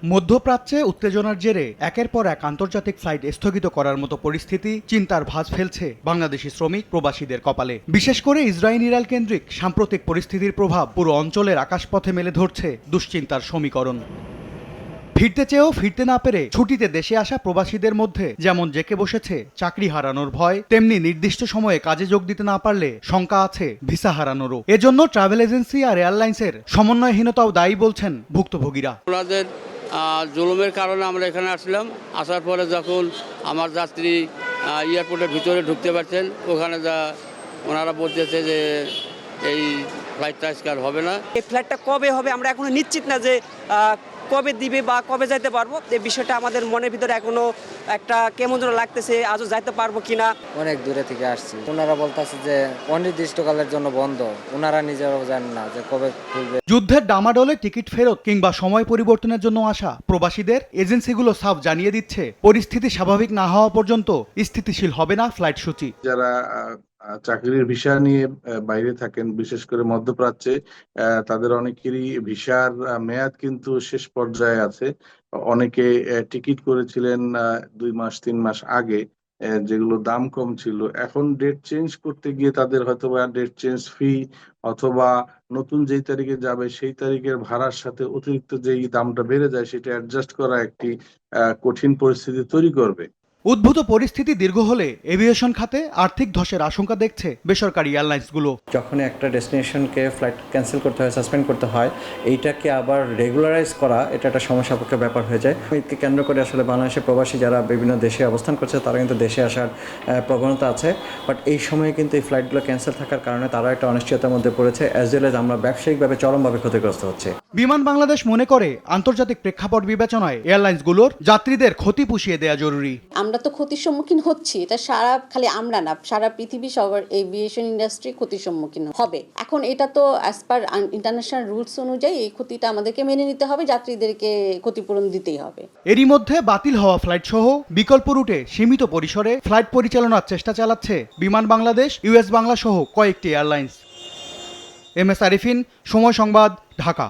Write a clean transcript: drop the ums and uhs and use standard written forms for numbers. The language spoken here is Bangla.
মধ্যপ্রাচ্যে উত্তেজনার জেরে একের পর এক আন্তর্জাতিক ফ্লাইট স্থগিত করার মতো পরিস্থিতি চিন্তার ভাঁজ ফেলছে বাংলাদেশি শ্রমিক প্রবাসীদের কপালে। বিশেষ করে ইসরায়েল ইরান কেন্দ্রিক সাম্প্রতিক পরিস্থিতির প্রভাব পুরো অঞ্চলের আকাশপথে মেলে ধরছে দুশ্চিন্তার সমীকরণ। ফিরতে চেয়েও ফিরতে না পেরে ছুটিতে দেশে আসা প্রবাসীদের মধ্যে যেমন জেঁকে বসেছে চাকরি হারানোর ভয়, তেমনি নির্দিষ্ট সময়ে কাজে যোগ দিতে না পারলে শঙ্কা আছে ভিসা হারানোরও। এজন্য ট্রাভেল এজেন্সি আর এয়ারলাইন্সের সমন্বয়হীনতাও দায়ী বলছেন ভুক্তভোগীরা। জুলুমের কারণে আমরা এখানে আসলাম, আসার পরে যখন আমার যাত্রী এয়ারপোর্টের ভিতরে ঢুকতে পারছেন, ওখানে যা ওনারা বলতেছে যে এই ফ্লাইটটা আজকাল হবে না। এই ফ্লাইটটা কবে হবে আমরা এখনো নিশ্চিত না যে কবে দিবে বা কবে যাইতে পারবো। এই বিষয়টা আমাদের মনের ভিতরে এখনো একটা কেমন যেন লাগতেছে, আজও যাইতে পারবো কিনা। অনেক দূরে থেকে আসছি, ওনারা বলতেছে যে অনির্দিষ্টকালের জন্য বন্ধ, ওনারা নিজেরাও জানেন না যে কবে খুলবে। যুদ্ধের ডামাডোলে টিকিট ফেরত কিংবা সময় পরিবর্তনের জন্য আসা প্রবাসীদের এজেন্সিগুলো সাফ জানিয়ে দিচ্ছে পরিস্থিতি স্বাভাবিক না হওয়া পর্যন্ত স্থিতিশীল হবে না ফ্লাইট সূচি। যারা চাকরির ভিসা নিয়ে বাইরে থাকেন, বিশেষ করে মধ্যপ্রাচ্যে, তাদের অনেকেরই ভিসার মেয়াদ কিন্তু শেষ পর্যায়ে আছে। অনেকে টিকিট করেছিলেন 2 মাস 3 মাস আগে, যেগুলো দাম কম ছিল। এখন ডেট চেঞ্জ করতে গিয়ে তাদের হয়তোবা ডেট চেঞ্জ ফি অথবা নতুন যেই তারিখে যাবে সেই তারিখের ভাড়ার সাথে অতিরিক্ত যেই দামটা বেড়ে যায় সেটা অ্যাডজাস্ট করা একটি কঠিন পরিস্থিতি তৈরি করবে। উদ্ভূত পরিস্থিতি দীর্ঘ হলে এভিয়েশন খাতে আর্থিক ধসের আশঙ্কা দেখছে বেসরকারি এয়ারলাইন্সগুলো। যখন একটা ডেস্টিনেশনকে ফ্লাইট ক্যান্সেল করতে হয়, সাসপেন্ড করতে হয়, এইটাকে আবার রেগুলারাইজ করা এটা একটা সমস্যাপূর্ণ ব্যাপার হয়ে যায়। একে কেন্দ্র করে আসলে বাংলাদেশের প্রবাসী যারা বিভিন্ন দেশে অবস্থান করছে তারা কিন্তু দেশে আসার প্রবণতা আছে, বাট এই সময়ে কিন্তু এই ফ্লাইটগুলো ক্যান্সেল থাকার কারণে তারা একটা অনিশ্চয়তার মধ্যে পড়েছে, অ্যাজ ওয়েল এজ আমরা ব্যবসায়িকভাবে চরমভাবে ক্ষতিগ্রস্ত হচ্ছে। বিমান বাংলাদেশ মনে করে আন্তর্জাতিক প্রেক্ষাপট বিবেচনায় এয়ারলাইন্সগুলোর যাত্রীদের ক্ষতি পুষিয়ে দেওয়া জরুরি। আমরা তো ক্ষতির সম্মুখীন হচ্ছি, এটা খালি আমরা না, সারা পৃথিবী সবার এভিয়েশন ইন্ডাস্ট্রি ক্ষতির সম্মুখীন হবে। এখন এটা তো অ্যাজ পার ইন্টারন্যাশনাল রুলস অনুযায়ী এই ক্ষতিটা আমাদেরকে মেনে নিতে হবে, যাত্রীদেরকে ক্ষতিপূরণ দিতেই হবে। এরই মধ্যে বাতিল হওয়া ফ্লাইট সহ বিকল্প রুটে সীমিত পরিসরে ফ্লাইট পরিচালনার চেষ্টা চালাচ্ছে বিমান বাংলাদেশ, ইউএস বাংলা সহ কয়েকটি এয়ারলাইন্স। এম এস আরিফিন, সময় সংবাদ, ঢাকা।